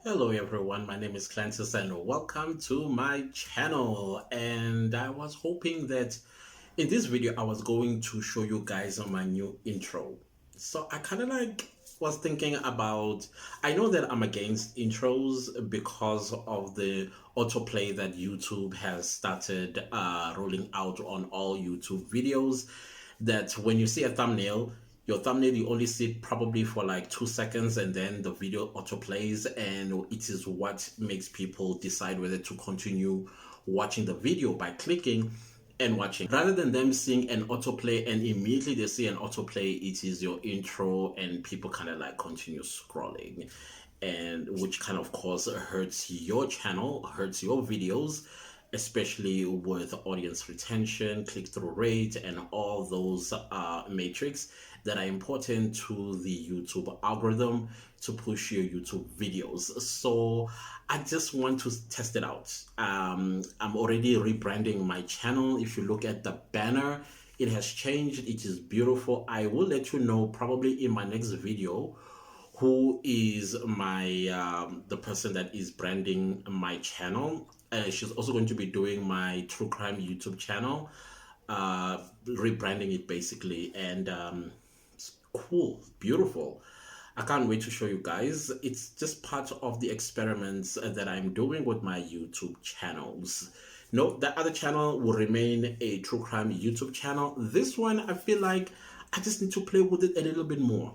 Hello everyone, my name is Clancis and welcome to my channel. And I was hoping that in this video I was going to show you guys on my new intro. So I kind of was thinking about, I know that I'm against intros because of the autoplay that YouTube has started rolling out on all YouTube videos, that when you see a thumbnail, your thumbnail, you only see it probably for like 2 seconds and then the video auto plays, and it is what makes people decide whether to continue watching the video by clicking and watching, rather than them seeing an autoplay and immediately they see an autoplay, it is your intro and people kind of like continue scrolling, and which kind of course hurts your channel, hurts your videos, especially with audience retention, click-through rate, and all those metrics that are important to the YouTube algorithm to push your YouTube videos. So I just want to test it out. I'm already rebranding my channel. If you look at the banner, it has changed. It is beautiful. I will let you know probably in my next video who is my the person that is branding my channel. She's also going to be doing my true crime YouTube channel, rebranding it basically, and it's cool, beautiful. I can't wait to show you guys. It's just part of the experiments that I'm doing with my YouTube channels. No, that other channel will remain a true crime YouTube channel. This one, I feel like I just need to play with it a little bit more.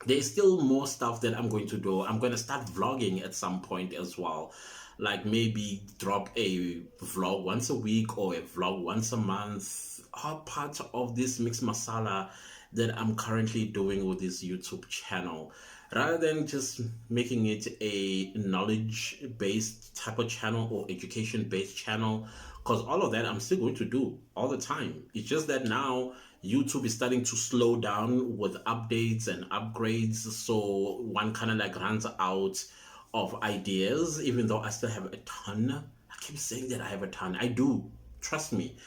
There's still more stuff that I'm going to do. I'm going to start vlogging at some point as well. Like maybe drop a vlog once a week or a vlog once a month. All part of this mix masala that I'm currently doing with this YouTube channel. Rather than just making it a knowledge-based type of channel or education-based channel, because all of that I'm still going to do all the time. It's just that now YouTube is starting to slow down with updates and upgrades, so one kind of like runs out of ideas, even though I still have a ton. I keep saying that I have a ton. I do. Trust me,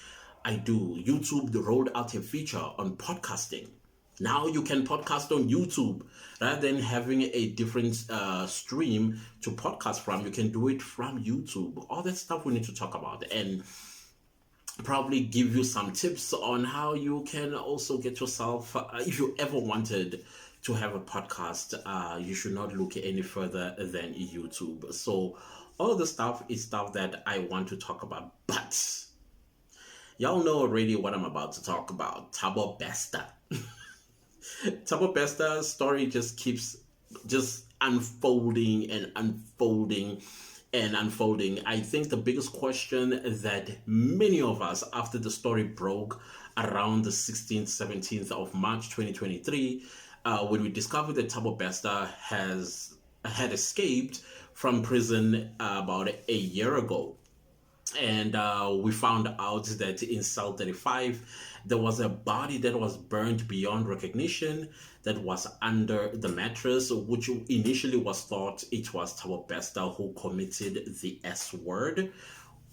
I do. YouTube rolled out a feature on podcasting. Now you can podcast on YouTube rather than having a different stream to podcast from. You can do it from YouTube. All that stuff we need to talk about, and probably give you some tips on how you can also get yourself, if you ever wanted to have a podcast, you should not look any further than YouTube. So all of the stuff is stuff that I want to talk about, but y'all know already what I'm about to talk about. THABO BESTER. THABO BESTER story just keeps just unfolding and unfolding and unfolding. I think the biggest question that many of us, after the story broke around the 16th, 17th of March 2023, when we discovered that THABO BESTER had escaped from prison about a year ago. And we found out that in cell 35 there was a body that was burned beyond recognition that was under the mattress, which initially was thought it was THABO BESTER who committed the S word,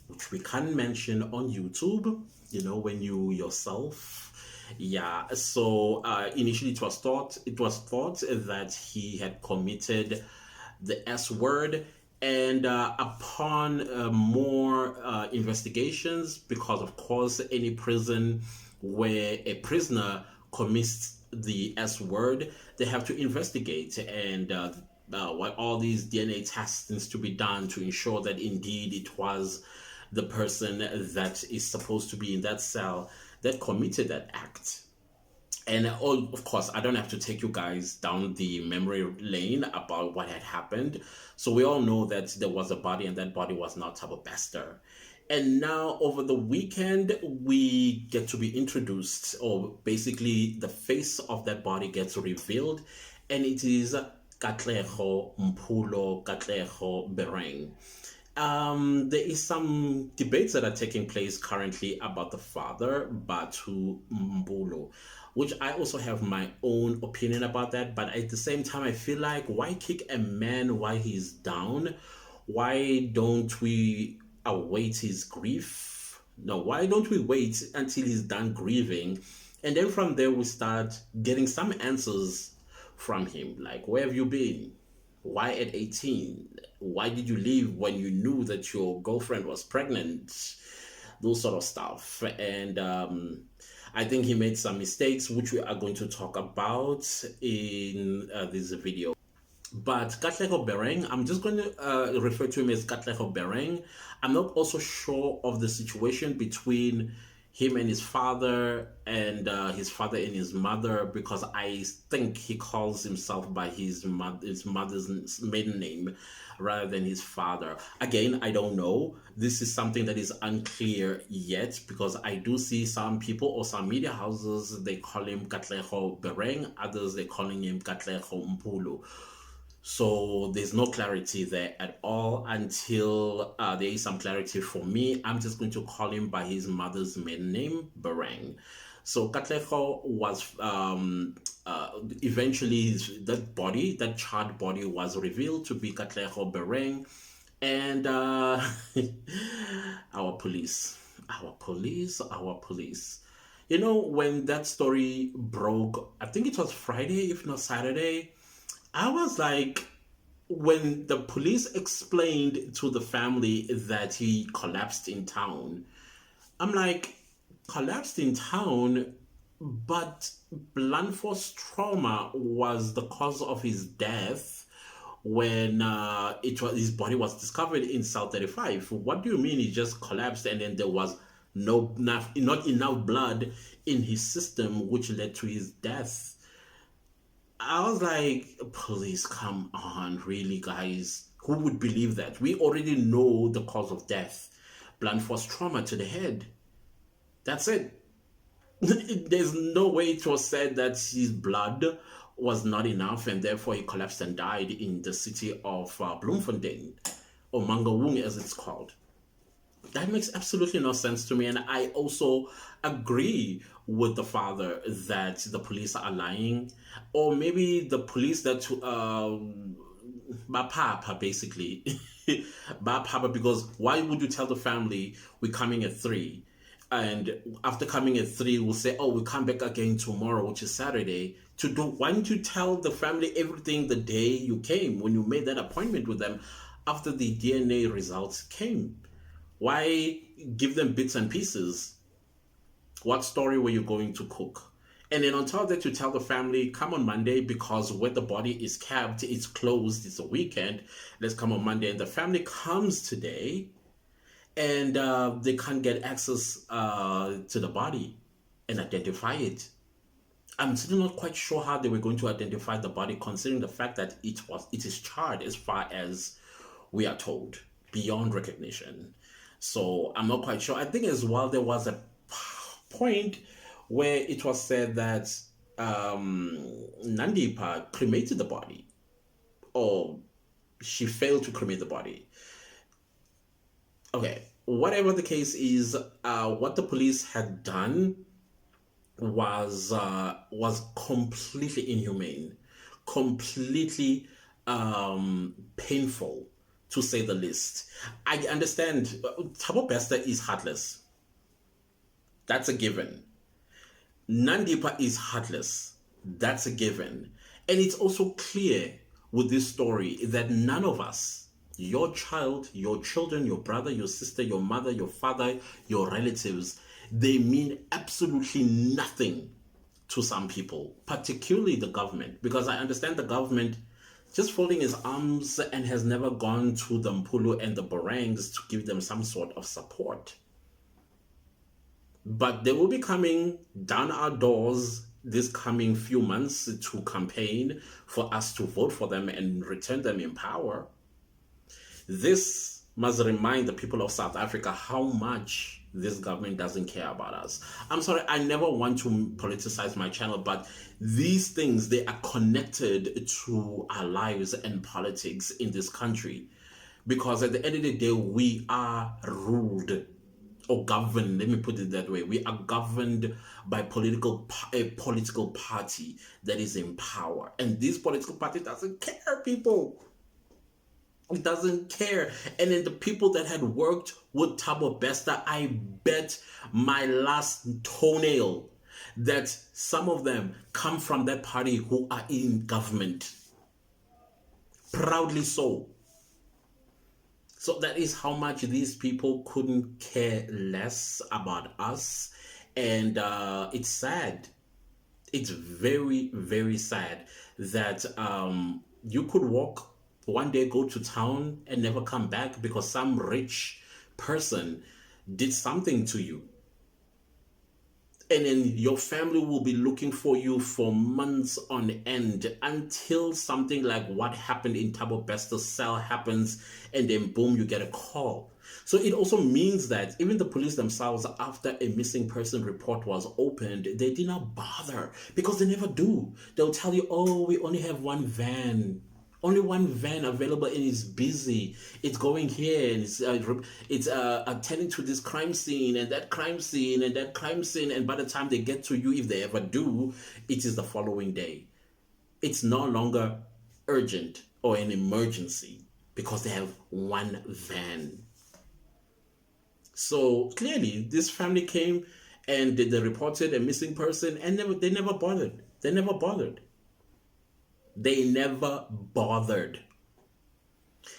which we can't mention on YouTube, you know, when you yourself. Yeah, so initially it was thought that he had committed the S word. And upon more investigations, because of course any prison where a prisoner commits the S word, they have to investigate, and what all these DNA testings to be done to ensure that indeed it was the person that is supposed to be in that cell that committed that act. And of course, I don't have to take you guys down the memory lane about what had happened. So we all know that there was a body, and that body was not THABO BESTER. And now over the weekend, we get to be introduced, or basically the face of that body gets revealed, and it is Katlego Bereng. There is some debates that are taking place currently about the father, Batu Mbulo, which I also have my own opinion about that. But at the same time, I feel like, why kick a man while he's down? Why don't we await his grief? No, why don't we wait until he's done grieving? And then from there, we start getting some answers from him. Like, where have you been? Why at 18? Why did you leave when you knew that your girlfriend was pregnant? Those sort of stuff. And I think he made some mistakes, which we are going to talk about in this video. But Katlego Bereng, I'm just going to refer to him as Katlego Bereng. I'm not also sure of the situation between him and his father and his mother, because I think he calls himself by his mother's maiden name rather than his father. Again, I don't know. This is something that is unclear yet, because I do see some people or some media houses, they call him Katlego Bereng, others they calling him Katlego Mpulu. So there's no clarity there at all until there is some clarity for me. I'm just going to call him by his mother's maiden name, Bereng. So Katlego was eventually that charred body was revealed to be Katlego Bereng, and our police. You know, when that story broke, I think it was Friday, if not Saturday. I was like, when the police explained to the family that he collapsed in town, I'm like, collapsed in town, but blunt force trauma was the cause of his death when his body was discovered in South 35. What do you mean he just collapsed and then there was not enough blood in his system, which led to his death? I was like, please, come on, really, guys. Who would believe that? We already know the cause of death. Blunt force trauma to the head. That's it. There's no way it was said that his blood was not enough and therefore he collapsed and died in the city of Bloemfontein, or Mangaung as it's called. That makes absolutely no sense to me. And I also agree with the father that the police are lying, or maybe the police that Bapapa basically Bapapa, because why would you tell the family we're coming at 3, and after coming at 3 we'll say, oh, we'll come back again tomorrow, which is Saturday, to do? Why didn't you tell the family everything the day you came, when you made that appointment with them after the DNA results came? Why give them bits and pieces? What story were you going to cook? And then on top of that, you tell the family, come on Monday, because where the body is kept, it's closed, it's a weekend. Let's come on Monday. And the family comes today, and they can't get access to the body and identify it. I'm still not quite sure how they were going to identify the body, considering the fact that it is charred, as far as we are told, beyond recognition. So I'm not quite sure. I think as well there was a point where it was said that Nandipa cremated the body, or she failed to cremate the body. Okay, whatever the case is, what the police had done was completely inhumane, completely painful, to say the least. I understand THABO BESTER is heartless. That's a given. Nandipa is heartless. That's a given. And it's also clear with this story that none of us, your child, your children, your brother, your sister, your mother, your father, your relatives, they mean absolutely nothing to some people, particularly the government, because I understand the government just folding his arms and has never gone to the Mpulu and the Berengs to give them some sort of support. But they will be coming down our doors this coming few months to campaign for us to vote for them and return them in power. This must remind the people of South Africa how much this government doesn't care about us. I'm sorry, I never want to politicize my channel, but these things, they are connected to our lives and politics in this country. Because at the end of the day, we are ruled or governed, let me put it that way. We are governed by a political party that is in power. And this political party doesn't care, people. It doesn't care. And then the people that had worked with THABO BESTER, I bet my last toenail that some of them come from that party who are in government. Proudly so. So that is how much these people couldn't care less about us. And it's sad. It's very, very sad that you could walk one day, go to town, and never come back because some rich person did something to you. And then your family will be looking for you for months on end until something like what happened in THABO BESTER cell happens, and then boom, you get a call. So it also means that even the police themselves, after a missing person report was opened, they did not bother because they never do. They'll tell you, oh, we only have one van. Only one van available and it's busy. It's going here and it's attending to this crime scene and that crime scene and that crime scene. And by the time they get to you, if they ever do, it is the following day. It's no longer urgent or an emergency because they have one van. So clearly, this family came and they reported a missing person and they never bothered. They never bothered. They never bothered.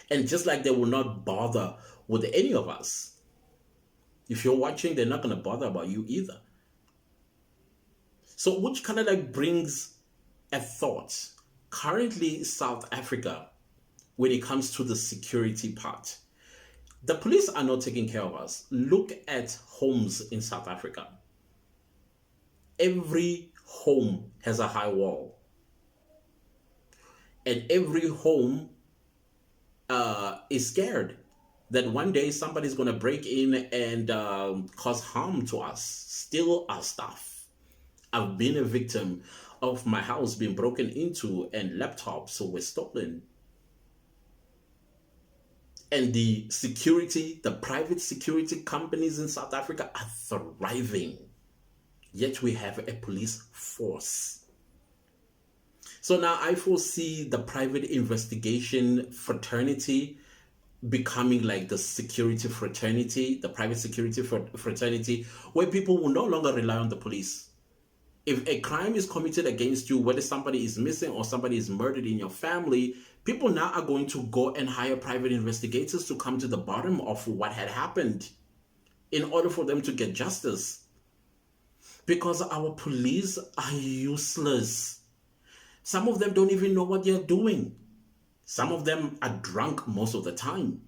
And just like they will not bother with any of us, if you're watching, they're not going to bother about you either. So which kind of like brings a thought. Currently, South Africa, when it comes to the security part, the police are not taking care of us. Look at homes in South Africa. Every home has a high wall. And every home is scared that one day somebody's going to break in and cause harm to us, steal our stuff. I've been a victim of my house being broken into and laptops were stolen. And the security, the private security companies in South Africa are thriving. Yet we have a police force. So now I foresee the private investigation fraternity becoming like the security fraternity, the private security fraternity, where people will no longer rely on the police. If a crime is committed against you, whether somebody is missing or somebody is murdered in your family, people now are going to go and hire private investigators to come to the bottom of what had happened in order for them to get justice. Because our police are useless. Some of them don't even know what they're doing. Some of them are drunk most of the time.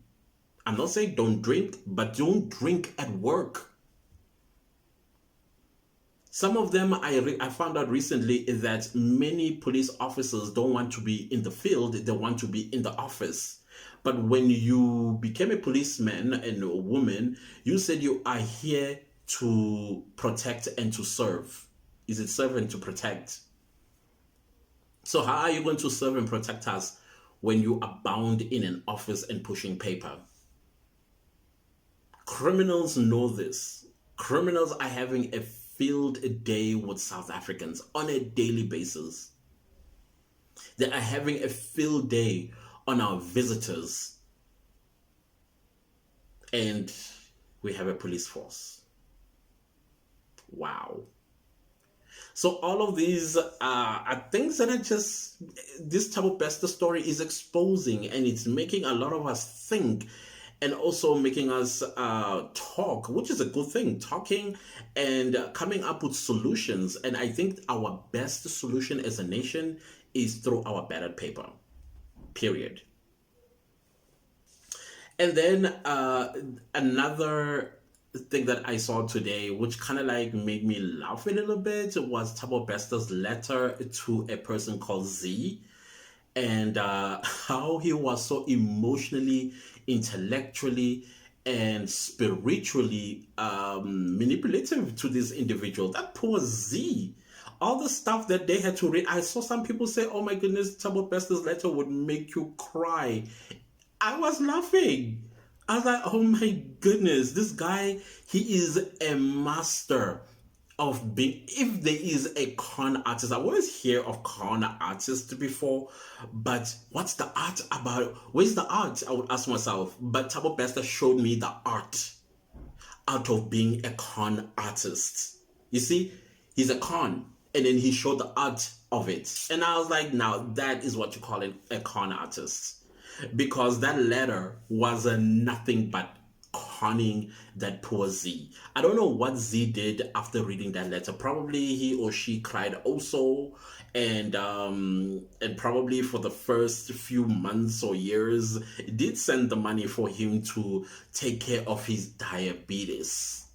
I'm not saying don't drink, but don't drink at work. Some of them, I found out recently that many police officers don't want to be in the field, they want to be in the office. But when you became a policeman and a woman, you said you are here to protect and to serve. Is it serve and to protect? So how are you going to serve and protect us when you are bound in an office and pushing paper? Criminals know this. Criminals are having a field day with South Africans on a daily basis. They are having a field day on our visitors. And we have a police force. Wow. So all of these are things that are just, this THABO BESTER story is exposing, and it's making a lot of us think and also making us talk, which is a good thing, talking and coming up with solutions. And I think our best solution as a nation is through our ballot paper, period. And then another thing that I saw today, which kind of like made me laugh a little bit, was THABO BESTER's letter to a person called Z, and how he was so emotionally, intellectually, and spiritually manipulative to this individual. That poor Z. All the stuff that they had to read. I saw some people say, oh my goodness, THABO BESTER's letter would make you cry. I was laughing. I was like, oh my goodness, this guy, he is a master of being, if there is a con artist, I always hear of con artists before, but what's the art about? Where's the art? I would ask myself. But THABO BESTER showed me the art out of being a con artist. You see, he's a con, and then he showed the art of it. And I was like, now that is what you call a con artist. Because that letter was a nothing but conning that poor Z. I don't know what Z did after reading that letter. Probably he or she cried also, and probably for the first few months or years did send the money for him to take care of his diabetes.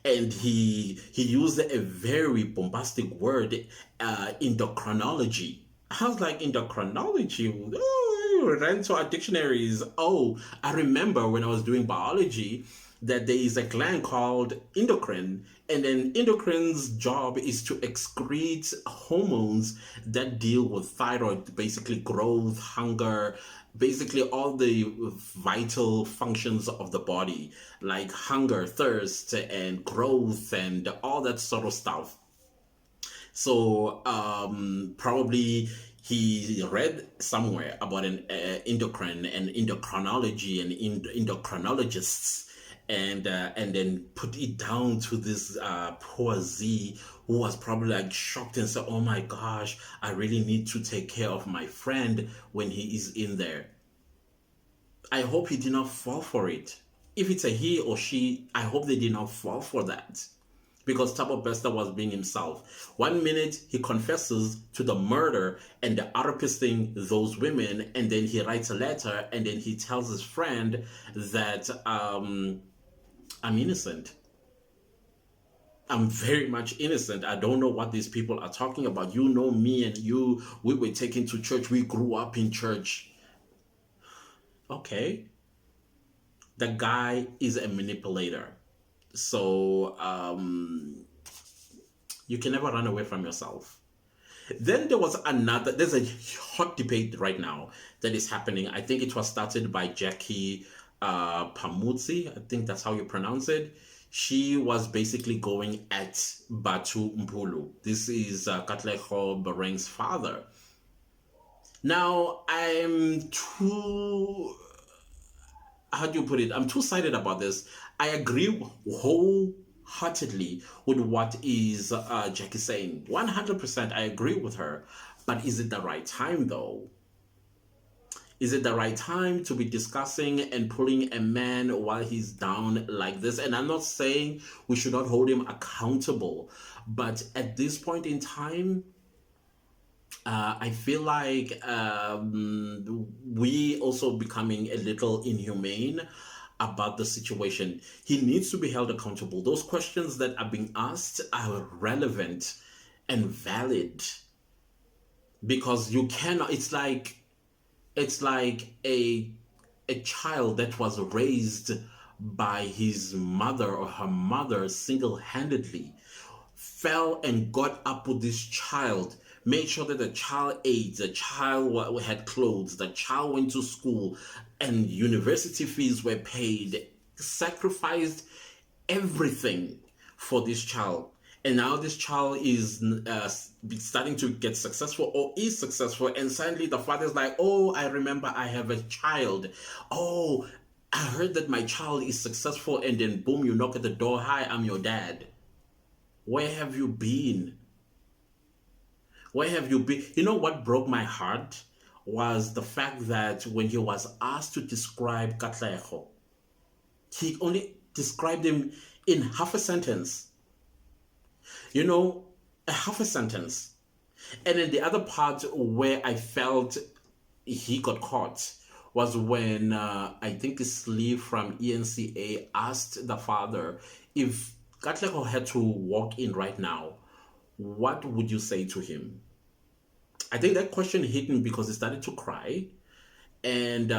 And he used a very bombastic word, endocrinology. I was like, endocrinology? Oh, we ran to our dictionaries. Oh, I remember when I was doing biology that there is a gland called endocrine, and then endocrine's job is to excrete hormones that deal with thyroid, basically growth, hunger, basically all the vital functions of the body, like hunger, thirst, and growth, and all that sort of stuff. So probably he read somewhere about an endocrine and endocrinology and endocrinologists, and then put it down to this poor Z, who was probably like shocked and said, "Oh my gosh, I really need to take care of my friend when he is in there." I hope he did not fall for it. If it's a he or she, I hope they did not fall for that. Because THABO Bester was being himself. One minute he confesses to the murder and the arresting those women, and then he writes a letter, and then he tells his friend that I'm innocent. I'm very much innocent. I don't know what these people are talking about. You know me and you, we were taken to church. We grew up in church. Okay. The guy is a manipulator. So you can never run away from yourself. Then there was there's a hot debate right now that is happening. I think it was started by Jackie Phamotse. I think that's how you pronounce it. She was basically going at Batu Mpulu. This is Katlego Bereng's father. Now, I'm too, how do you put it? I'm two-sided about this. I agree wholeheartedly with what is Jackie saying. 100% I agree with her. But is it the right time though? Is it the right time to be discussing and pulling a man while he's down like this? And I'm not saying we should not hold him accountable, but at this point in time, I feel like we also becoming a little inhumane about the situation. He needs to be held accountable. Those questions that are being asked are relevant and valid, because you cannot. It's like a child that was raised by his mother or her mother single-handedly, fell and got up with this child, made sure that the child ate, the child had clothes, the child went to school, and university fees were paid, sacrificed everything for this child. And now this child is starting to get successful or is successful, and suddenly the father's like, "Oh, I remember I have a child. Oh, I heard that my child is successful," and then boom, you knock at the door. "Hi, I'm your dad." Where have you been? Where have you been? You know what broke my heart was the fact that when he was asked to describe Katlego, he only described him in half a sentence. You know, a half a sentence. And then the other part where I felt he got caught was when I think a slave from ENCA asked the father, if Katlego had to walk in right now, what would you say to him? I think that question hit me because he started to cry, and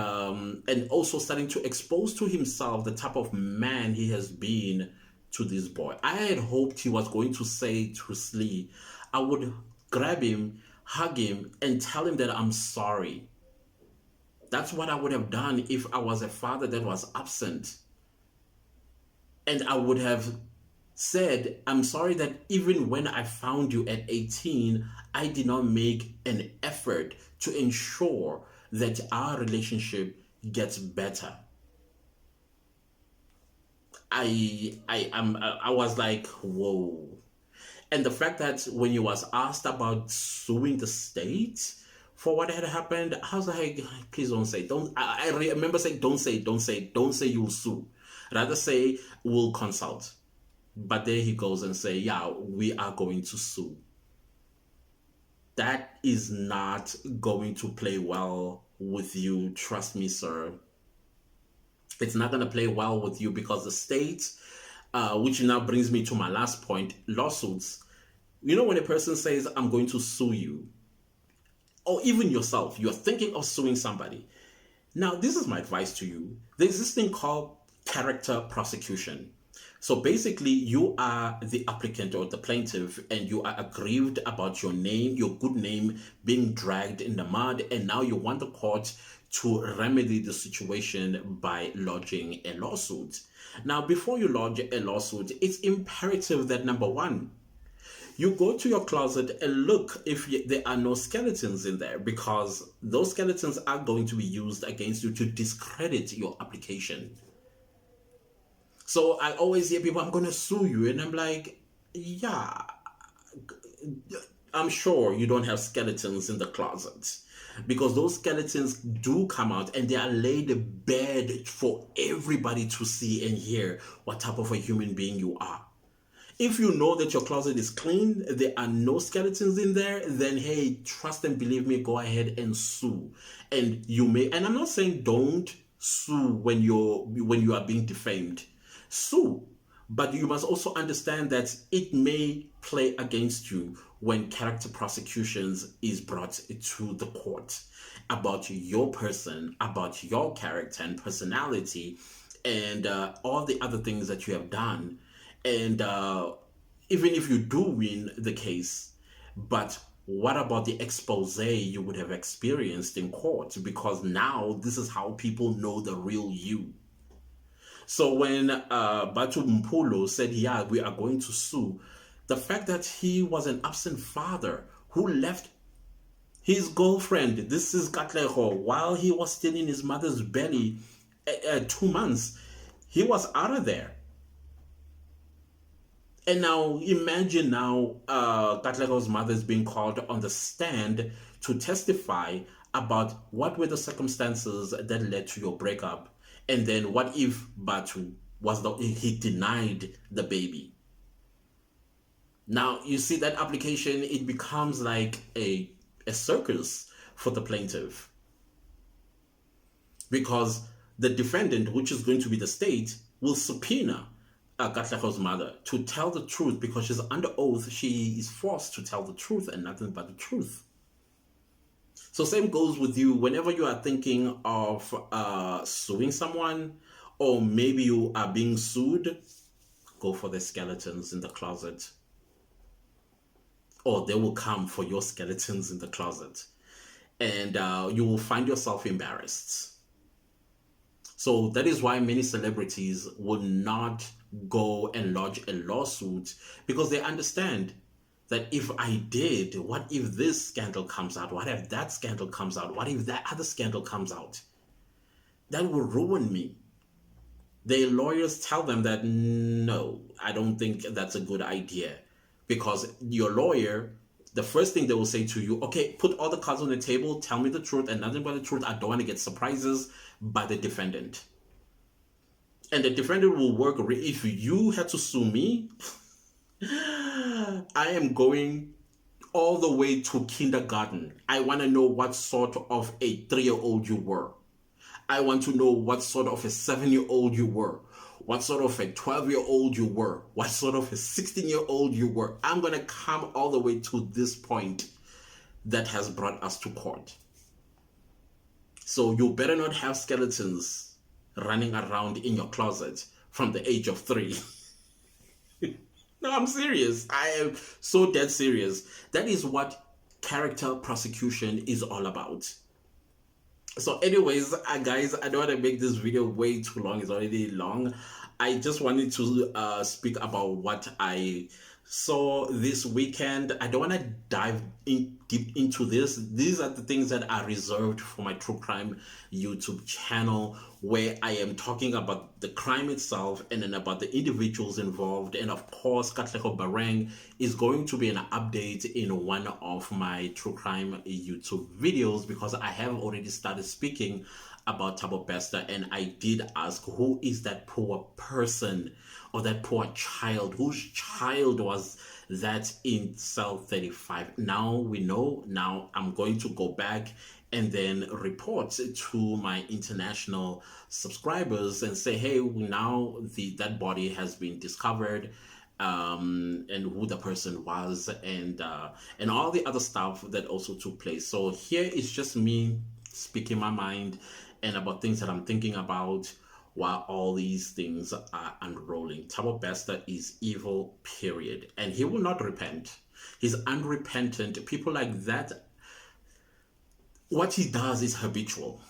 also starting to expose to himself the type of man he has been to this boy. I had hoped he was going to say to Slee, I would grab him, hug him, and tell him that I'm sorry. That's what I would have done if I was a father that was absent. And I would have said, I'm sorry that even when I found you at 18, I did not make an effort to ensure that our relationship gets better. I was like, whoa. And the fact that when he was asked about suing the state for what had happened, I was like, please don't say, don't. I remember saying, don't say you'll sue. Rather say, we'll consult. But there he goes and say, yeah, we are going to sue. That is not going to play well with you. Trust me, sir. It's not going to play well with you because the state, which now brings me to my last point, lawsuits. You know, when a person says, I'm going to sue you, or even yourself, you're thinking of suing somebody. Now, this is my advice to you. There's this thing called character prosecution. So basically, you are the applicant or the plaintiff, and you are aggrieved about your name, your good name being dragged in the mud, and now you want the court to remedy the situation by lodging a lawsuit. Now, before you lodge a lawsuit, it's imperative that number one, you go to your closet and look if there are no skeletons in there, because those skeletons are going to be used against you to discredit your application. So I always hear people, I'm going to sue you. And I'm like, yeah, I'm sure you don't have skeletons in the closet, because those skeletons do come out and they are laid bare for everybody to see and hear what type of a human being you are. If you know that your closet is clean, there are no skeletons in there, then hey, trust and believe me, go ahead and sue. And you may, and I'm not saying don't sue when you are being defamed. Sue, but you must also understand that it may play against you when character prosecutions is brought to the court about your person, about your character and personality, and all the other things that you have done. And even if you do win the case, but what about the expose you would have experienced in court? Because now this is how people know the real you. So when Batu Mpolo said, yeah, we are going to sue, the fact that he was an absent father who left his girlfriend, this is Katlego, while he was still in his mother's belly, 2 months, he was out of there. And now imagine now Katlego's mother is being called on the stand to testify about what were the circumstances that led to your breakup. And then what if Batu he denied the baby? Now you see that application, it becomes like a circus for the plaintiff. Because the defendant, which is going to be the state, will subpoena Katlego's mother to tell the truth, because she's under oath. She is forced to tell the truth and nothing but the truth. So same goes with you whenever you are thinking of suing someone, or maybe you are being sued, go for the skeletons in the closet, or they will come for your skeletons in the closet, and you will find yourself embarrassed. So that is why many celebrities will not go and lodge a lawsuit, because they understand that if I did, what if this scandal comes out? What if that scandal comes out? What if that other scandal comes out? That will ruin me. Their lawyers tell them that, no, I don't think that's a good idea, because your lawyer, the first thing they will say to you, okay, put all the cards on the table, tell me the truth and nothing but the truth. I don't want to get surprises by the defendant. And the defendant will work. If you had to sue me, I am going all the way to kindergarten. I want to know what sort of a 3-year-old you were. I want to know what sort of a 7-year-old you were. What sort of a 12-year-old you were. What sort of a 16-year-old you were. I'm going to come all the way to this point that has brought us to court. So you better not have skeletons running around in your closet from the age of 3. No, I'm serious. I am so dead serious. That is what character prosecution is all about. So anyways, guys, I don't want to make this video way too long. It's already long. I just wanted to speak about what I So this weekend, I don't want to dive in deep into this. These are the things that are reserved for my true crime YouTube channel, where I am talking about the crime itself and then about the individuals involved. And of course, Katlego Bereng is going to be an update in one of my true crime YouTube videos, because I have already started speaking about THABO Bester, and I did ask, who is that poor person or that poor child? Whose child was that in cell 35? Now we know. Now I'm going to go back and then report to my international subscribers and say, hey, now that body has been discovered, and who the person was, and all the other stuff that also took place. So here is just me speaking my mind and about things that I'm thinking about while all these things are unrolling. THABO Bester is evil, period. And he will not repent. He's unrepentant. People like that, what he does is habitual.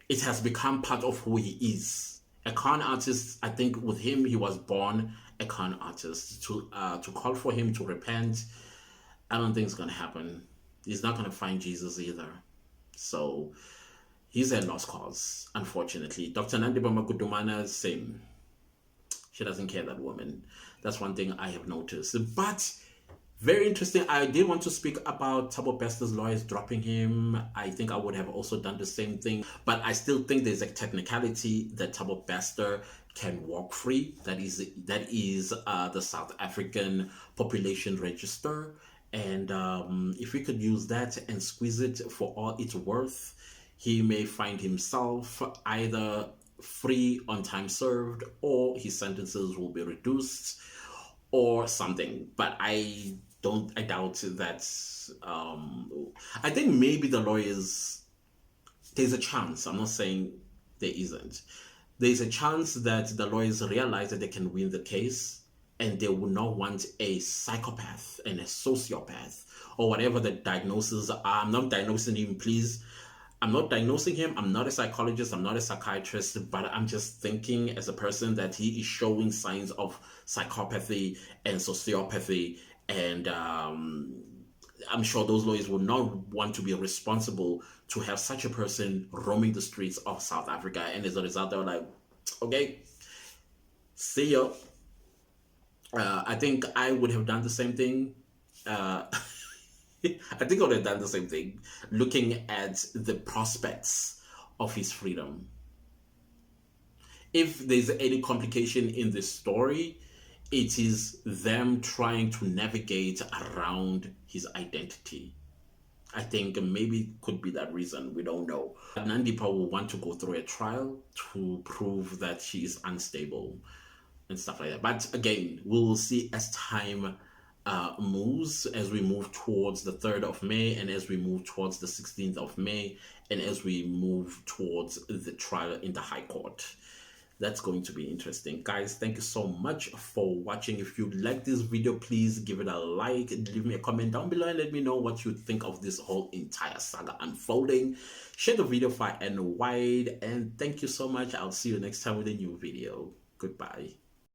It has become part of who he is. A con artist, I think with him, he was born a con artist. To call for him to repent, I don't think it's going to happen. He's not going to find Jesus either. So he's a lost cause, unfortunately. Dr. Nandiba Magudumana, same. She doesn't care, that woman. That's one thing I have noticed. But very interesting. I did want to speak about THABO Bester's lawyers dropping him. I think I would have also done the same thing. But I still think there's a technicality that THABO Bester can walk free. That is the South African Population Register. And if we could use that and squeeze it for all it's worth, he may find himself either free on time served, or his sentences will be reduced or something. But I doubt that. I think maybe the lawyers, there's a chance, I'm not saying there isn't, there's a chance that the lawyers realize that they can win the case, and they will not want a psychopath and a sociopath or whatever the diagnoses are. I'm not diagnosing him, please. I'm not diagnosing him. I'm not a psychologist. I'm not a psychiatrist, but I'm just thinking as a person that he is showing signs of psychopathy and sociopathy. And I'm sure those lawyers would not want to be responsible to have such a person roaming the streets of South Africa. And as a result, they're like, okay, see ya. I think I would have done the same thing. I think I would have done the same thing, looking at the prospects of his freedom. If there's any complication in this story, it is them trying to navigate around his identity. I think maybe it could be that reason. We don't know. Nandipa will want to go through a trial to prove that she is unstable and stuff like that. But again, we will see as time moves, as we move towards the 3rd of May, and as we move towards the 16th of May, and as we move towards the trial in the High Court. That's going to be interesting. Guys, thank you so much for watching. If you like this video, please give it a like, leave me a comment down below, and let me know what you think of this whole entire saga unfolding. Share the video far and wide, and thank you so much. I'll see you next time with a new video. Goodbye.